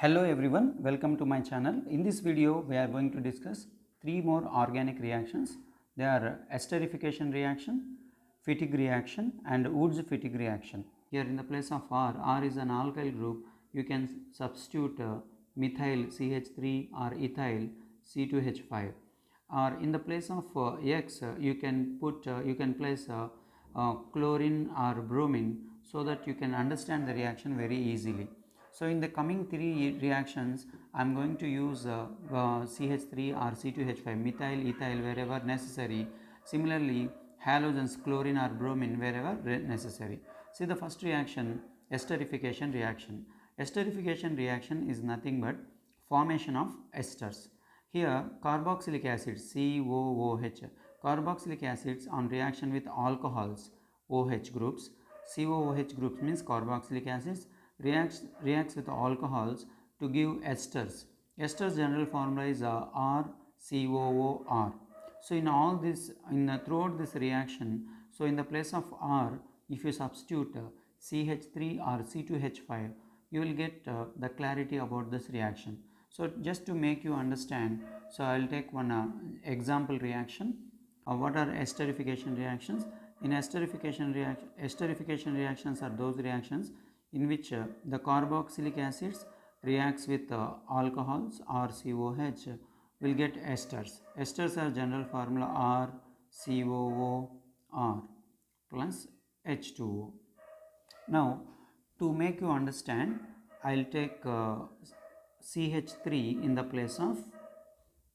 Hello everyone, welcome to my channel. In this video we are going to discuss three more organic reactions. They are esterification reaction, Fittig reaction and Wurtz Fittig reaction. Here in the place of R is an alkyl group. You can substitute methyl CH3 or ethyl C2H5, or in the place of X you can place chlorine or bromine, so that you can understand the reaction very easily. So in the coming three reactions I am going to use CH3 or C2H5, methyl, ethyl wherever necessary. Similarly halogens, chlorine or bromine wherever necessary. See the first reaction, esterification reaction. Esterification reaction is nothing but formation of esters. Here carboxylic acid COOH, carboxylic acids on reaction with alcohols OH groups. COOH groups means carboxylic acids reacts with alcohols to give esters. Esters general formula is RCOOR. So in all this, throughout this reaction, so in the place of R, if you substitute CH3 or C2H5, you will get the clarity about this reaction. So just to make you understand, so I will take one example reaction. What are esterification reactions? In esterification reactions are those reactions in which the carboxylic acids reacts with alcohols or COH will get esters. Esters are general formula RCOOR plus H2O. Now to make you understand, I will take CH3 in the place of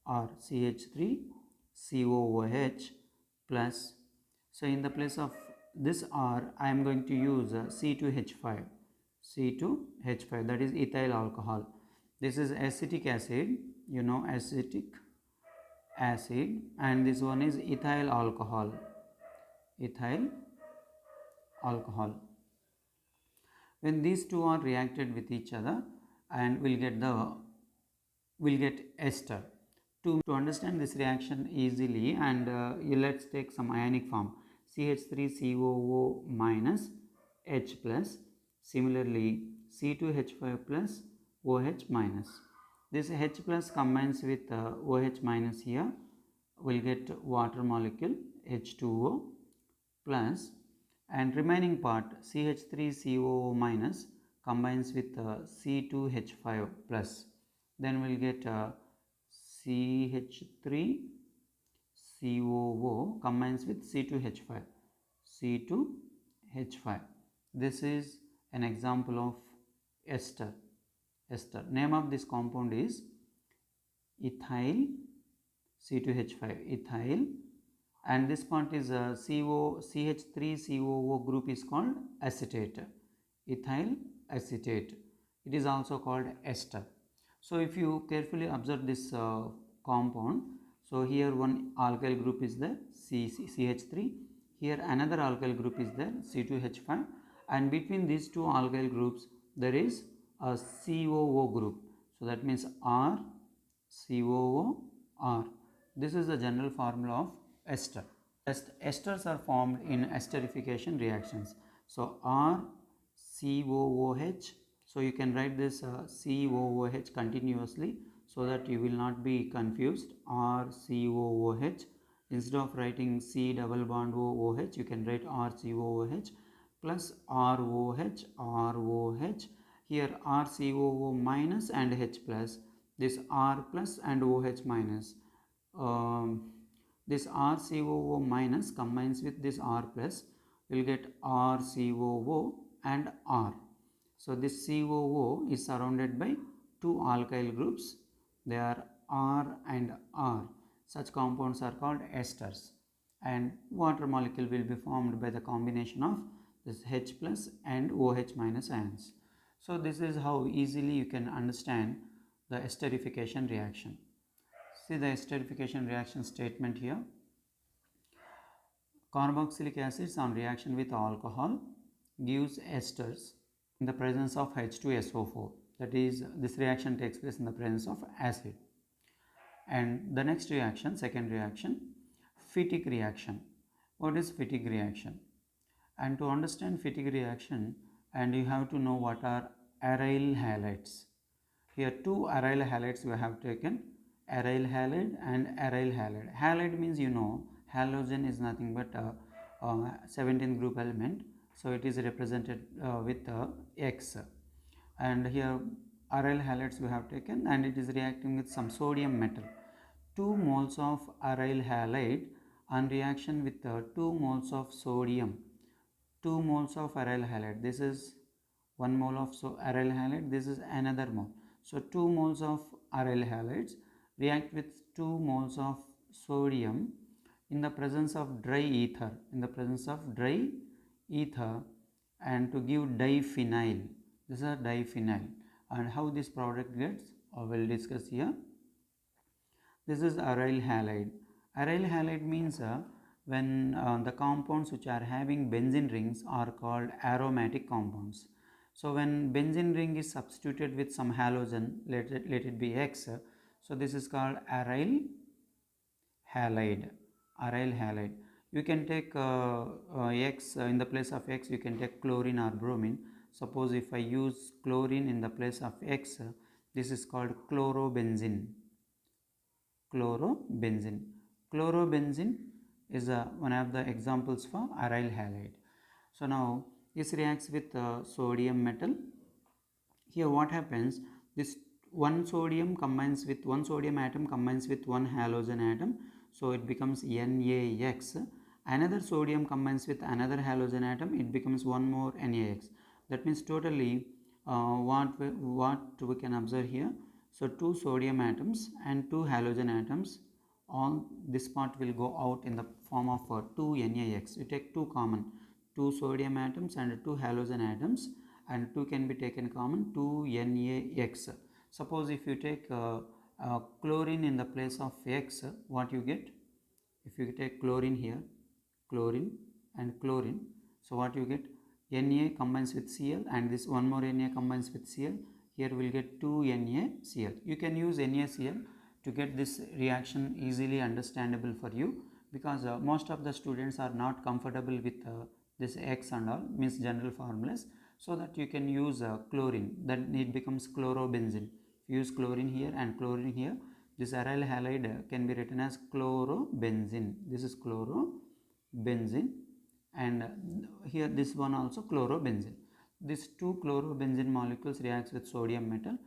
R, CH3 COOH plus, so in the place of this R I am going to use C2H5, that is ethyl alcohol. This is acetic acid, you know, acetic acid, and this one is ethyl alcohol, when these two are reacted with each other and will get ester. To understand this reaction easily, and let's take some ionic form, CH3COO minus H plus, similarly C2H5 plus OH minus. This H plus combines with OH minus, here will get water molecule H2O plus, and remaining part CH3COO minus combines with C2H5 plus, then we'll get CH3COO combines with C2H5. This is an example of ester. Name of this compound is ethyl C2H5, ethyl, and this part is CH3COO group is called acetate, ethyl acetate. It is also called ester. So if you carefully observe this compound, so here one alkyl group is there, CH3, here another alkyl group is there, C2H5, and between these two alkyl groups there is a COO group. So that means RCOOR. This is the general formula of ester. Esters are formed in esterification reactions. So RCOOH, so you can write this COOH continuously so that you will not be confused. RCOOH, instead of writing C double bond OOH, you can write RCOOH plus ROH. Here RCOO minus and H plus, this R plus and OH minus. This RCOO minus combines with this R plus, will get RCOO and R. So this COO is surrounded by two alkyl groups. They are R and R. Such compounds are called esters, and water molecule will be formed by the combination of this H plus and OH minus ions. So this is how easily you can understand the esterification reaction. See the esterification reaction statement here. Carboxylic acids on reaction with alcohol gives esters in the presence of H2SO4. That is, this reaction takes place in the presence of acid. And the next reaction, second reaction, Fittig reaction. What is Fittig reaction? And to understand Fittig reaction, and you have to know what are aryl halides. Here two aryl halides we have taken, aryl halide and aryl halide. Halide means you know, halogen is nothing but a 17th group element, so it is represented with X. And here aryl halides we have taken, and it is reacting with some sodium metal. 2 moles of aryl halide on reaction with 2 moles of sodium. 2 moles of aryl halide, this is 1 mole of aryl halide, this is another mole. So 2 moles of aryl halides react with 2 moles of sodium in the presence of dry ether, and to give diphenyl. This is a diphenyl, and how this product gets we will discuss here. This is aryl halide. Aryl halide means when the compounds which are having benzene rings are called aromatic compounds. So when benzene ring is substituted with some halogen, let it be X, so this is called aryl halide. You can take X in the place of X, you can take chlorine or bromine. Suppose if I use chlorine in the place of X, this is called chlorobenzene. Chlorobenzene is one of the examples for aryl halide. So now this reacts with sodium metal. Here what happens, this one sodium atom combines with one halogen atom, so it becomes NaX. Another sodium combines with another halogen atom, it becomes one more NaX. That means totally what we can observe here, so 2 sodium atoms and 2 halogen atoms, all this part will go out in the form of 2 NaX. You take 2 common, 2 sodium atoms and 2 halogen atoms, and 2 can be taken common, 2 NaX. Suppose if you take chlorine in the place of X, what you get? If you take chlorine here, chlorine and chlorine, so what you get? Na combines with Cl, and this one more Na combines with Cl. Here we will get 2 NaCl. You can use NaCl to get this reaction easily understandable for you, because most of the students are not comfortable with this X and all, means general formulas, so that you can use chlorine, then it becomes chlorobenzene. Use chlorine here and chlorine here, this aryl halide can be written as chlorobenzene. This is chlorobenzene, and here this one also chlorobenzene. These 2 chlorobenzene molecules reacts with sodium metal.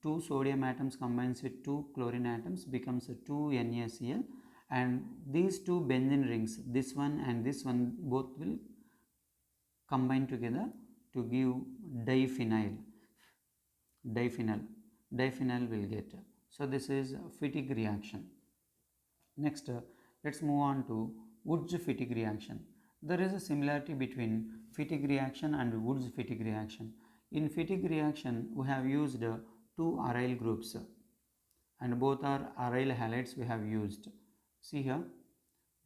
2 sodium atoms combines with 2 chlorine atoms, becomes a 2 NaCl, and these 2 benzene rings, this one and this one, both will combine together to give diphenyl will get. So this is Fittig reaction. Next let's move on to Wurtz Fittig reaction. There is a similarity between Fittig reaction and Wurtz Fittig reaction. In Fittig reaction we have used 2 aryl groups, and both are aryl halides we have used. See here,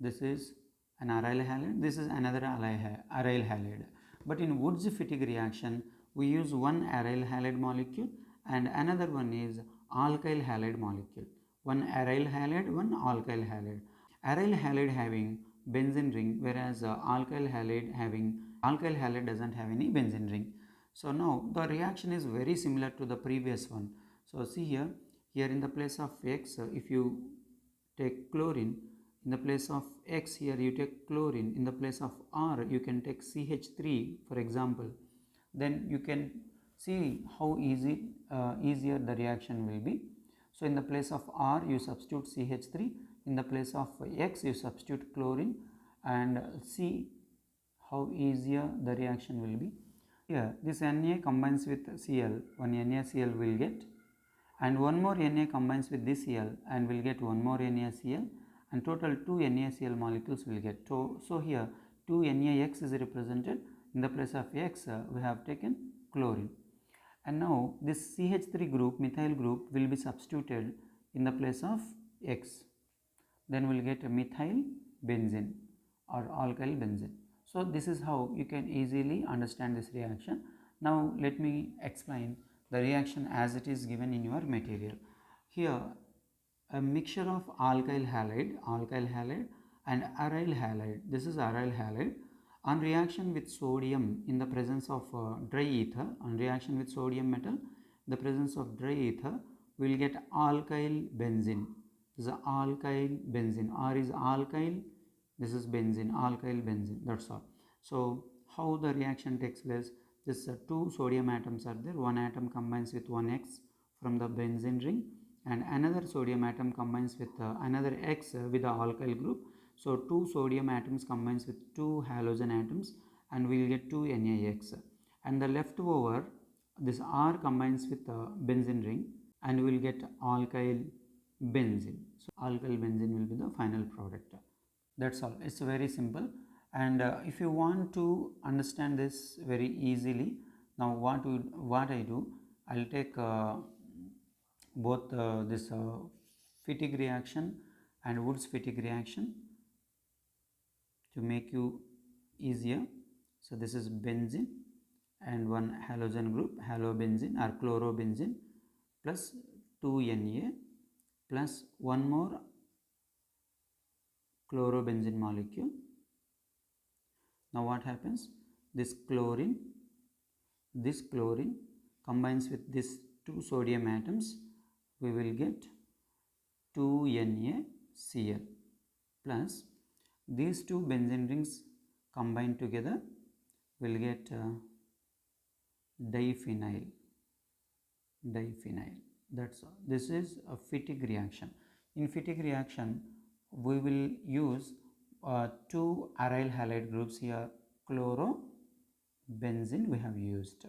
this is an aryl halide, this is another aryl halide. But in Wurtz Fittig reaction we use one aryl halide molecule and another one is alkyl halide molecule. One aryl halide, one alkyl halide. Aryl halide having benzene ring, whereas alkyl halide doesn't have any benzene ring. So now the reaction is very similar to the previous one. So see here in the place of X, if you take chlorine, in the place of X here you take chlorine, in the place of R you can take CH3 for example, then you can see how easier the reaction will be. So in the place of R you substitute CH3, in the place of X you substitute chlorine, and see how easier the reaction will be. Here this Na combines with Cl, one NaCl will get, and one more Na combines with this Cl and will get one more NaCl, and total 2 NaCl molecules will get. So here 2 NaX is represented, in the place of X we have taken chlorine, and now this CH3 group, methyl group, will be substituted in the place of X, then we will get a methyl benzene or alkyl benzene. So this is how you can easily understand this reaction. Now let me explain the reaction as it is given in your material. Here a mixture of alkyl halide and aryl halide, this is aryl halide, on reaction with sodium in the presence of dry ether, on reaction with sodium metal the presence of dry ether, we will get alkyl benzene. This is alkyl benzene. R is alkyl, this is benzene, alkyl benzene, that's all. So how the reaction takes place? This two sodium atoms are there. One atom combines with one X from the benzene ring, and another sodium atom combines with another X with the alkyl group. So two sodium atoms combines with two halogen atoms, and we will get 2 NaX. And the leftover, this R combines with the benzene ring, and we will get alkyl benzene. So alkyl benzene will be the final product. That's all. It's very simple. And if you want to understand this very easily, now what I do, I'll take both this Fittig reaction and Wurtz Fittig reaction to make you easier. So this is benzene and one halogen group, halobenzene or chlorobenzene, plus 2 Na plus one more chlorobenzene molecule. Now what happens? This chlorine combines with these two sodium atoms. We will get 2 NaCl plus these two benzene rings combined together will get diphenyl. That's all. This is a Fittig reaction. In Fittig reaction, we will use two aryl halide groups here. Chlorobenzene we have used.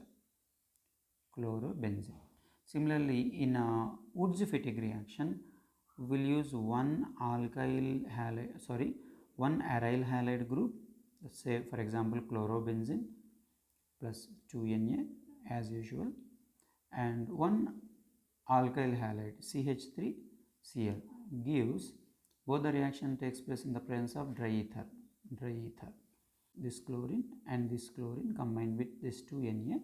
Chlorobenzene. Similarly, in Wurtz Fittig reaction, we will use one aryl halide group. Let's say, for example, chlorobenzene plus 2 Na as usual, and one alkyl halide CH3Cl gives, both the reaction takes place in the presence of dry ether. This chlorine and this chlorine combined with this 2 Na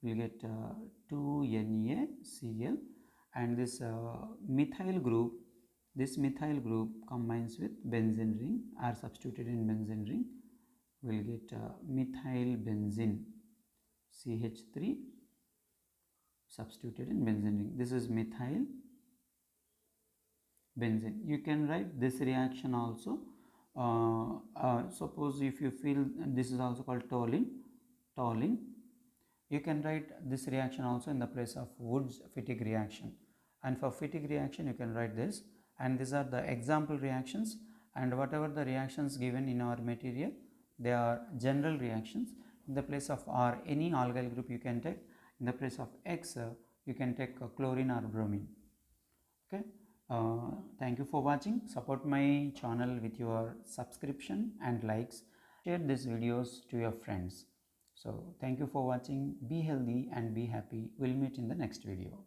will get 2 NaCl, and this methyl group combines with benzene ring or substituted in benzene ring, will get methyl benzene CH3 substituted in benzene ring. This is methyl benzene. You can write this reaction also. Suppose if you feel this is also called toluene, you can write this reaction also in the place of Wurtz Fittig reaction. And for Fittig reaction, you can write this. And these are the example reactions. And whatever the reactions given in our material, they are general reactions. In the place of R, any alkyl group you can take. In the place of X, you can take chlorine or bromine. Okay. Thank you for watching. Support my channel with your subscription and likes. Share these videos to your friends. So thank you for watching. Be healthy and be happy. We'll meet in the next video.